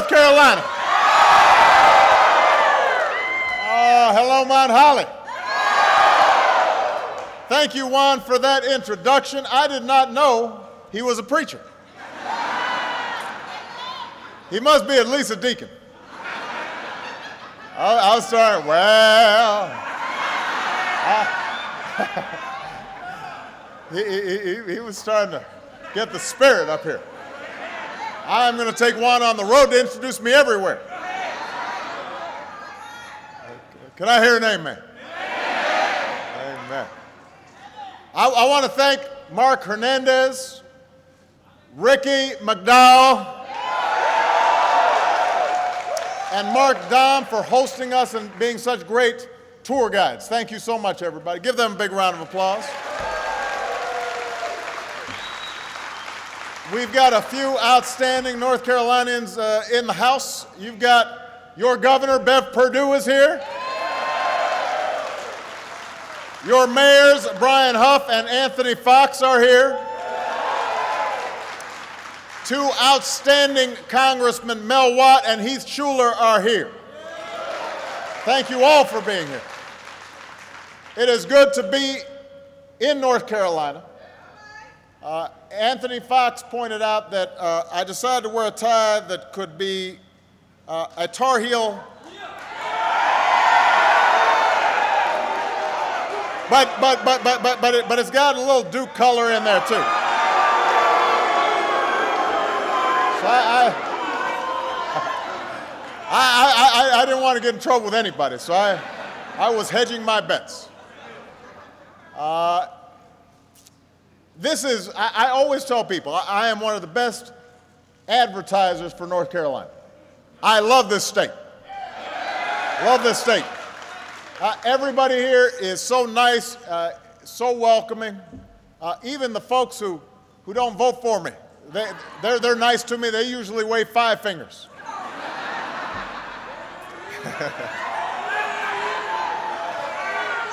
Carolina. Hello, Mount Holly. Thank you, Juan, for that introduction. I did not know he was a preacher. He must be at least a deacon. I was starting, well, he was starting to get the spirit up here. I'm going to take Juan on the road to introduce me everywhere. Can I hear an amen? Amen. I want to thank Mark Hernandez, Ricky McDowell, and Mark Dom for hosting us and being such great tour guides. Thank you so much, everybody. Give them a big round of applause. We've got a few outstanding North Carolinians in the house. You've got your governor, Bev Perdue, is here. Your mayors, Brian Huff and Anthony Fox, are here. Two outstanding congressmen, Mel Watt and Heath Schuler, are here. Thank you all for being here. It is good to be in North Carolina. Anthony Fox pointed out that I decided to wear a tie that could be a Tar Heel. But it's got a little Duke color in there too. So I didn't want to get in trouble with anybody, so I was hedging my bets. I always tell people, I am one of the best advertisers for North Carolina. I love this state. Love this state. Everybody here is so nice, so welcoming. Even the folks who don't vote for me, they're nice to me. They usually wave 5 fingers.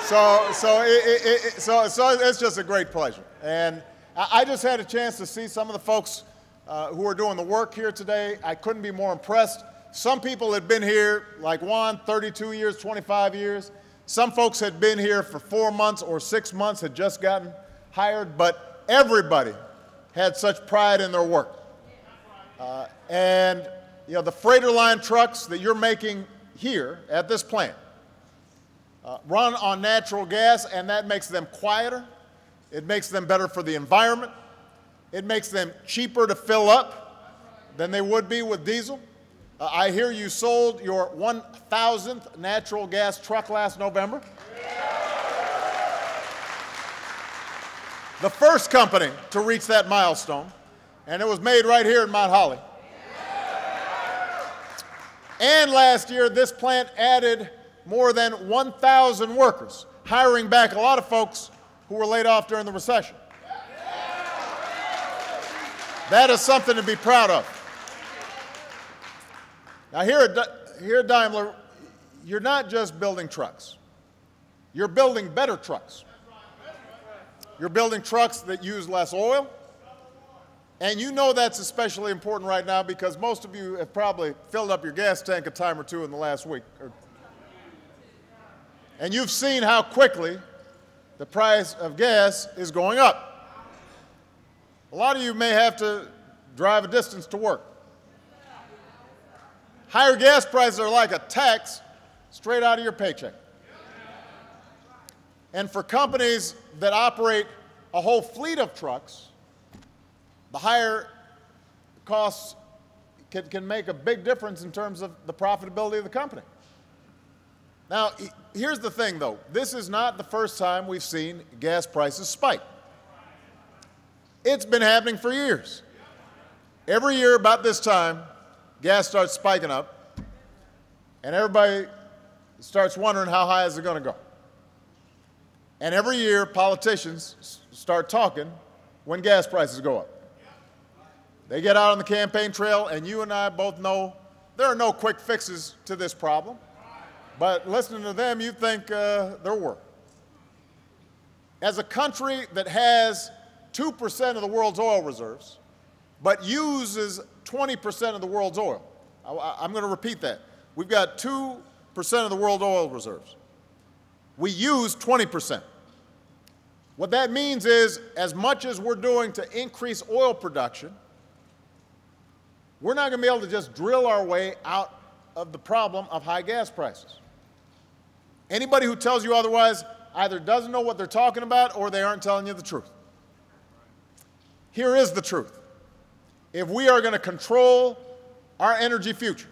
So it's just a great pleasure. And I just had a chance to see some of the folks who are doing the work here today. I couldn't be more impressed. Some people had been here, like Juan, 32 years, 25 years. Some folks had been here for 4 months or 6 months, had just gotten hired, but everybody had such pride in their work. And you know, the freighter line trucks that you're making here at this plant run on natural gas, and that makes them quieter. It makes them better for the environment. It makes them cheaper to fill up than they would be with diesel. I hear you sold your 1,000th natural gas truck last November. The first company to reach that milestone, and it was made right here in Mount Holly. And last year, this plant added more than 1,000 workers, hiring back a lot of folks who were laid off during the recession. That is something to be proud of. Now here at Daimler, you're not just building trucks. You're building better trucks. You're building trucks that use less oil. And you know that's especially important right now because most of you have probably filled up your gas tank a time or two in the last week. And you've seen how quickly the price of gas is going up. A lot of you may have to drive a distance to work. Higher gas prices are like a tax straight out of your paycheck. And for companies that operate a whole fleet of trucks, the higher costs can make a big difference in terms of the profitability of the company. Now, here's the thing, though. This is not the first time we've seen gas prices spike. It's been happening for years. Every year about this time, gas starts spiking up, and everybody starts wondering how high is it going to go. And every year, politicians start talking when gas prices go up. They get out on the campaign trail, and you and I both know there are no quick fixes to this problem. But listening to them, you think there were. As a country that has 2% of the world's oil reserves, but uses 20% of the world's oil, I'm going to repeat that. We've got 2% of the world oil reserves. We use 20%. What that means is, as much as we're doing to increase oil production, we're not going to be able to just drill our way out of the problem of high gas prices. Anybody who tells you otherwise either doesn't know what they're talking about or they aren't telling you the truth. Here is the truth. If we are going to control our energy future,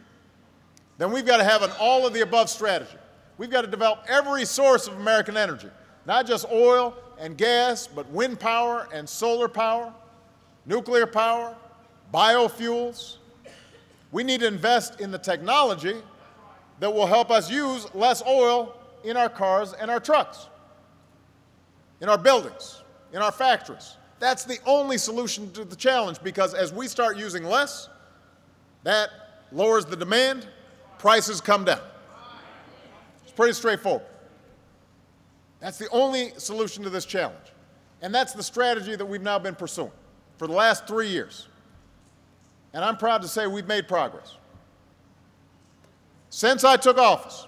then we've got to have an all-of-the-above strategy. We've got to develop every source of American energy, not just oil and gas, but wind power and solar power, nuclear power, biofuels. We need to invest in the technology that will help us use less oil in our cars and our trucks, in our buildings, in our factories. That's the only solution to the challenge, because as we start using less, that lowers the demand, prices come down. It's pretty straightforward. That's the only solution to this challenge. And that's the strategy that we've now been pursuing for the last 3 years. And I'm proud to say we've made progress. Since I took office,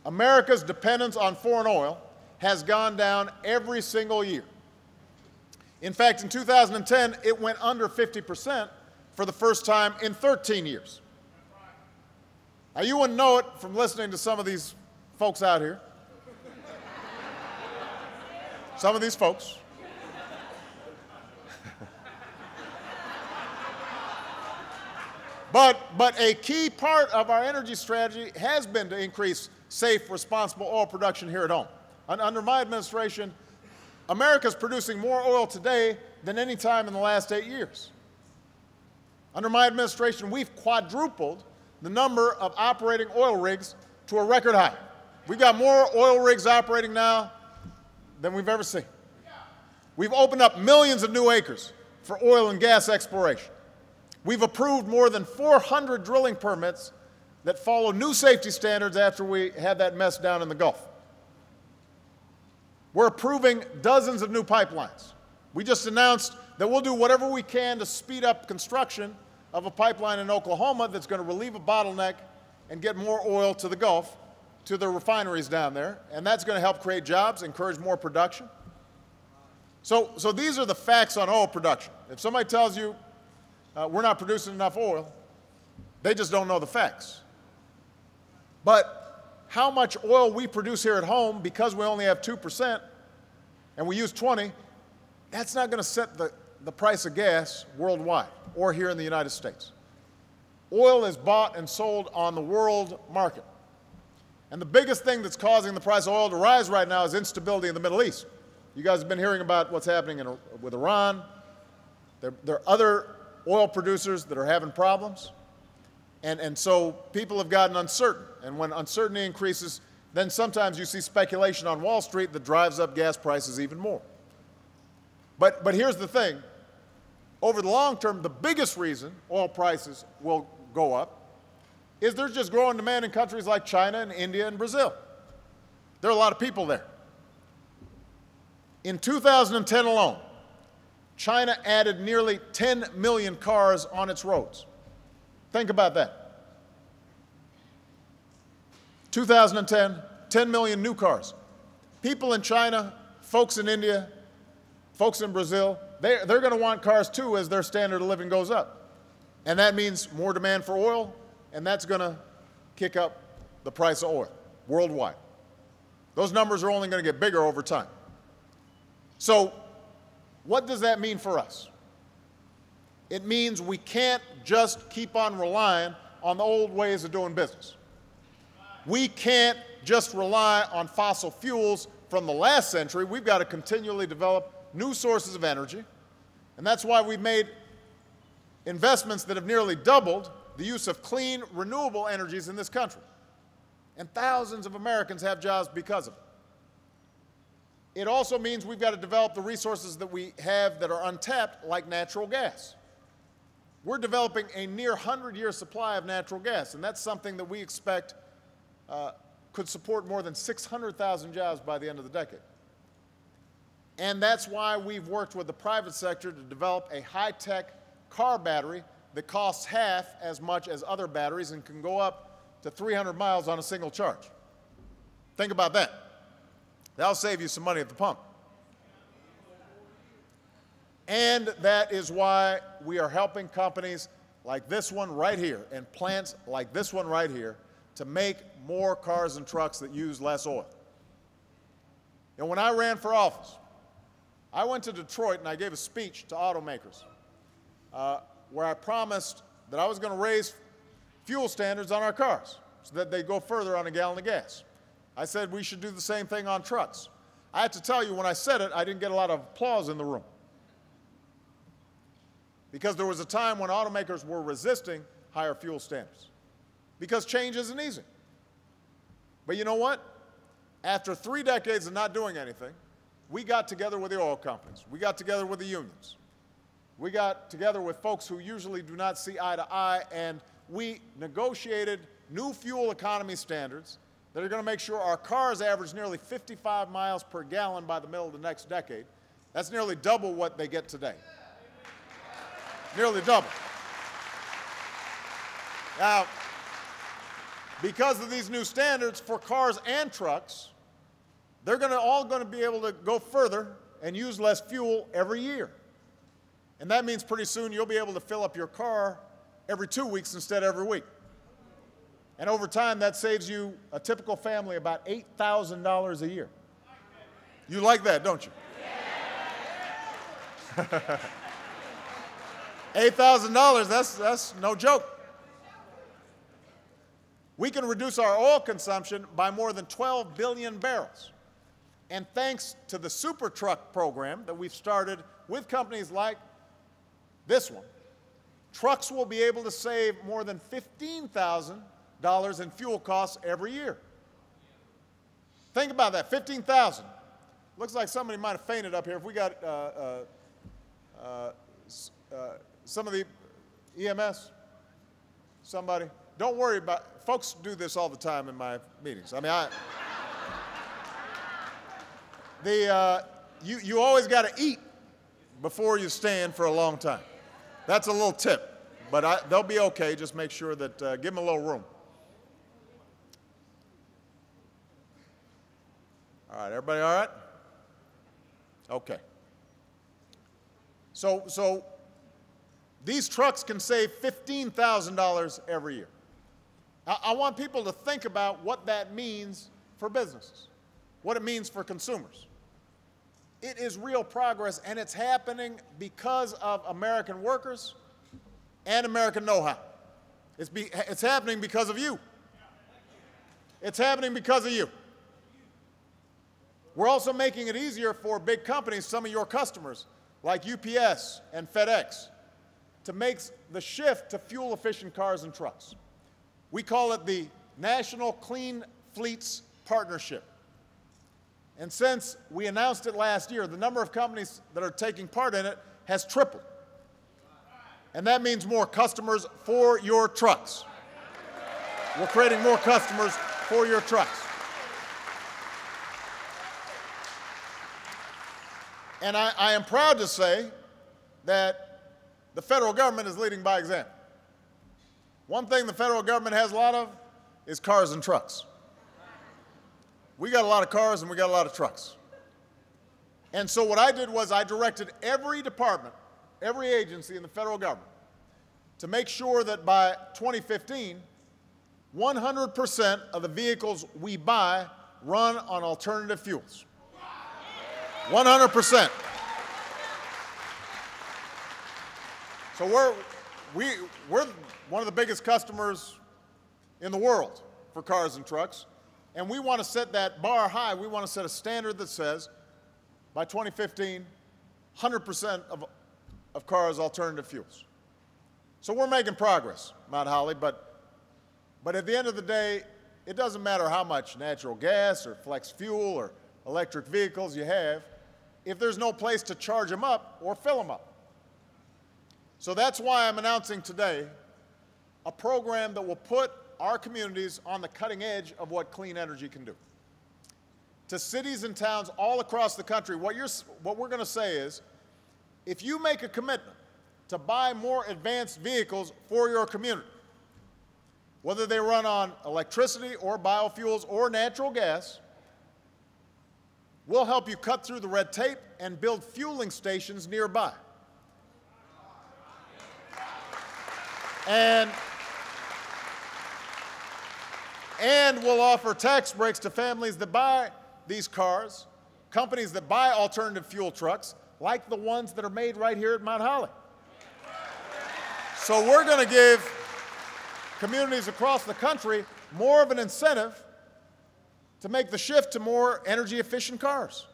America's dependence on foreign oil has gone down every single year. In fact, in 2010, it went under 50% for the first time in 13 years. Now, you wouldn't know it from listening to some of these folks out here. Some of these folks. But a key part of our energy strategy has been to increase safe, responsible oil production here at home. Under my administration, America's producing more oil today than any time in the last 8 years. Under my administration, we've quadrupled the number of operating oil rigs to a record high. We've got more oil rigs operating now than we've ever seen. We've opened up millions of new acres for oil and gas exploration. We've approved more than 400 drilling permits that follow new safety standards after we had that mess down in the Gulf. We're approving dozens of new pipelines. We just announced that we'll do whatever we can to speed up construction of a pipeline in Oklahoma that's going to relieve a bottleneck and get more oil to the Gulf, to the refineries down there, and that's going to help create jobs, encourage more production. So these are the facts on oil production. If somebody tells you we're not producing enough oil, they just don't know the facts. But how much oil we produce here at home, because we only have 2% and we use 20, that's not going to set the price of gas worldwide or here in the United States. Oil is bought and sold on the world market. And the biggest thing that's causing the price of oil to rise right now is instability in the Middle East. You guys have been hearing about what's happening with Iran. There are other oil producers that are having problems. And so people have gotten uncertain. And when uncertainty increases, then sometimes you see speculation on Wall Street that drives up gas prices even more. But here's the thing. Over the long term, the biggest reason oil prices will go up is there's just growing demand in countries like China and India and Brazil. There are a lot of people there. In 2010 alone, China added nearly 10 million cars on its roads. Think about that. 2010, 10 million new cars. People in China, folks in India, folks in Brazil, they're going to want cars too as their standard of living goes up. And that means more demand for oil, and that's going to kick up the price of oil worldwide. Those numbers are only going to get bigger over time. So what does that mean for us? It means we can't just keep on relying on the old ways of doing business. We can't just rely on fossil fuels from the last century. We've got to continually develop new sources of energy, and that's why we've made investments that have nearly doubled the use of clean, renewable energies in this country. And thousands of Americans have jobs because of it. It also means we've got to develop the resources that we have that are untapped, like natural gas. We're developing a near 100-year supply of natural gas, and that's something that we expect could support more than 600,000 jobs by the end of the decade. And that's why we've worked with the private sector to develop a high-tech car battery that costs half as much as other batteries and can go up to 300 miles on a single charge. Think about that. That'll save you some money at the pump. And that is why we are helping companies like this one right here and plants like this one right here to make more cars and trucks that use less oil. And when I ran for office, I went to Detroit and I gave a speech to automakers where I promised that I was going to raise fuel standards on our cars so that they go further on a gallon of gas. I said we should do the same thing on trucks. I have to tell you, when I said it, I didn't get a lot of applause in the room, because there was a time when automakers were resisting higher fuel standards, because change isn't easy. But you know what? After 3 decades of not doing anything, we got together with the oil companies. We got together with the unions. We got together with folks who usually do not see eye to eye, and we negotiated new fuel economy standards that are going to make sure our cars average nearly 55 miles per gallon by the middle of the next decade. That's nearly double what they get today. Nearly double. Now, because of these new standards for cars and trucks, they're all going to be able to go further and use less fuel every year. And that means pretty soon you'll be able to fill up your car every 2 weeks instead of every week. And over time, that saves you, a typical family, about $8,000 a year. You like that, don't you? $8,000, that's no joke. We can reduce our oil consumption by more than 12 billion barrels. And thanks to the Super Truck program that we've started with companies like this one, trucks will be able to save more than $15,000 in fuel costs every year. Think about that, $15,000. Looks like somebody might have fainted up here. If we got some of the EMS, somebody. Don't worry about, folks do this all the time in my meetings. I mean, you always got to eat before you stand for a long time. That's a little tip, but they'll be okay. Just make sure that, give them a little room. All right, everybody all right? Okay. So these trucks can save $15,000 every year. I want people to think about what that means for businesses, what it means for consumers. It is real progress, and it's happening because of American workers and American know-how. It's happening because of you. It's happening because of you. We're also making it easier for big companies, some of your customers, like UPS and FedEx, to make the shift to fuel-efficient cars and trucks. We call it the National Clean Fleets Partnership. And since we announced it last year, the number of companies that are taking part in it has tripled. And that means more customers for your trucks. We're creating more customers for your trucks. And I am proud to say that the federal government is leading by example. One thing the federal government has a lot of is cars and trucks. We got a lot of cars and we got a lot of trucks. And so what I did was I directed every department, every agency in the federal government to make sure that by 2015, 100% of the vehicles we buy run on alternative fuels. 100%. So we're one of the biggest customers in the world for cars and trucks, and we want to set that bar high. We want to set a standard that says by 2015, 100% of cars alternative fuels. So we're making progress, Mount Holly, but at the end of the day, it doesn't matter how much natural gas or flex fuel or electric vehicles you have if there's no place to charge them up or fill them up. So that's why I'm announcing today a program that will put our communities on the cutting edge of what clean energy can do. To cities and towns all across the country, what we're going to say is, if you make a commitment to buy more advanced vehicles for your community. Whether they run on electricity or biofuels or natural gas, we'll help you cut through the red tape and build fueling stations nearby. And we'll offer tax breaks to families that buy these cars, companies that buy alternative fuel trucks, like the ones that are made right here at Mount Holly. So we're going to give communities across the country more of an incentive to make the shift to more energy-efficient cars.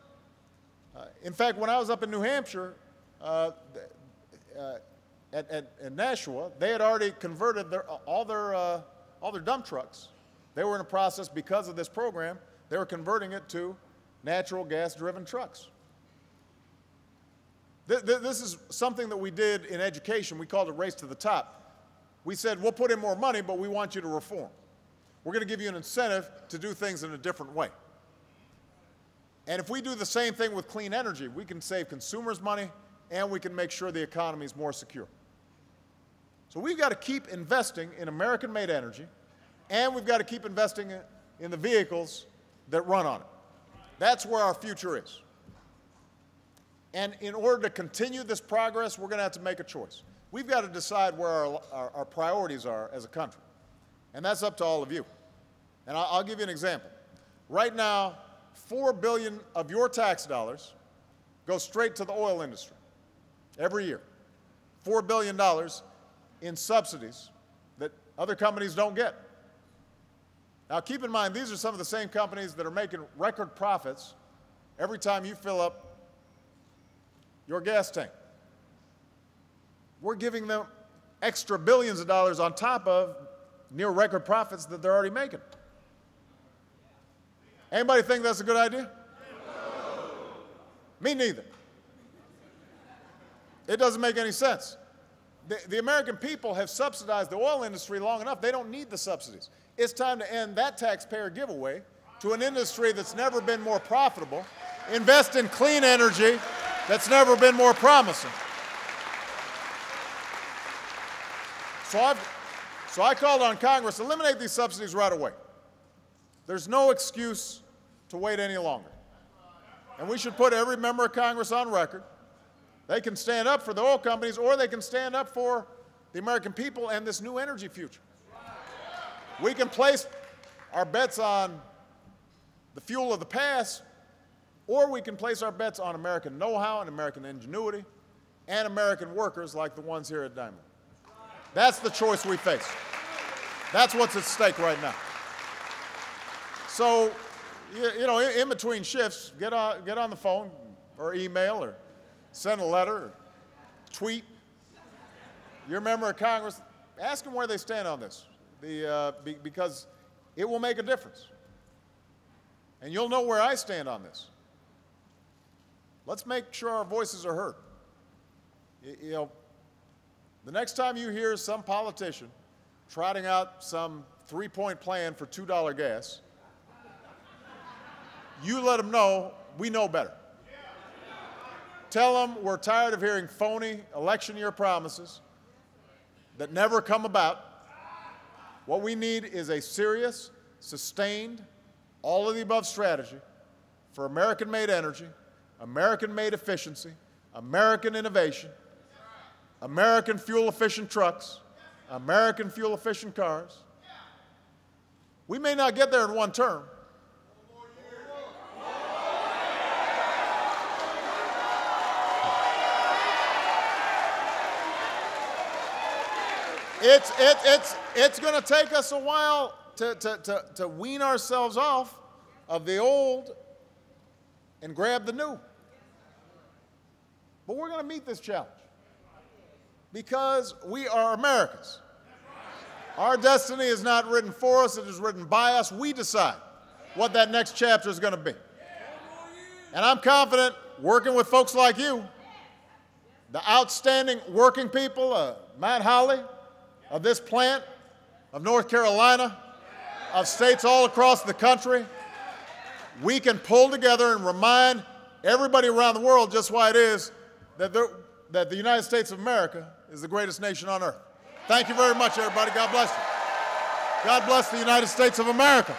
In fact, when I was up in New Hampshire at Nashua, they had already converted all their dump trucks. They were in a process, because of this program, they were converting it to natural gas-driven trucks. This is something that we did in education. We called it Race to the Top. We said, we'll put in more money, but we want you to reform. We're going to give you an incentive to do things in a different way. And if we do the same thing with clean energy, we can save consumers money and we can make sure the economy is more secure. So we've got to keep investing in American-made energy, and we've got to keep investing in the vehicles that run on it. That's where our future is. And in order to continue this progress, we're going to have to make a choice. We've got to decide where our priorities are as a country. And that's up to all of you. And I'll give you an example. Right now, $4 billion of your tax dollars go straight to the oil industry every year. $4 billion in subsidies that other companies don't get. Now, keep in mind, these are some of the same companies that are making record profits every time you fill up your gas tank. We're giving them extra billions of dollars on top of near record profits that they're already making. Anybody think that's a good idea? No. Me neither. It doesn't make any sense. The American people have subsidized the oil industry long enough. They don't need the subsidies. It's time to end that taxpayer giveaway to an industry that's never been more profitable, invest in clean energy that's never been more promising. So I called on Congress to eliminate these subsidies right away. There's no excuse to wait any longer. And we should put every member of Congress on record. They can stand up for the oil companies, or they can stand up for the American people and this new energy future. We can place our bets on the fuel of the past, or we can place our bets on American know-how and American ingenuity and American workers like the ones here at Daimler. That's the choice we face. That's what's at stake right now. So, you know, in between shifts, get on the phone or email or send a letter or tweet your member of Congress. Ask them where they stand on this, because it will make a difference. And you'll know where I stand on this. Let's make sure our voices are heard. You know, the next time you hear some politician trotting out some three-point plan for $2 gas, you let them know we know better. Tell them we're tired of hearing phony election year promises that never come about. What we need is a serious, sustained, all-of-the-above strategy for American-made energy, American-made efficiency, American innovation, American fuel-efficient trucks, American fuel-efficient cars. We may not get there in one term. It's going to take us a while to wean ourselves off of the old and grab the new. But we're going to meet this challenge because we are Americans. Our destiny is not written for us, it is written by us. We decide what that next chapter is going to be. And I'm confident, working with folks like you, the outstanding working people of Mount Holly, of this plant, of North Carolina, of states all across the country, we can pull together and remind everybody around the world just why it is that the United States of America is the greatest nation on earth. Thank you very much, everybody. God bless you. God bless the United States of America.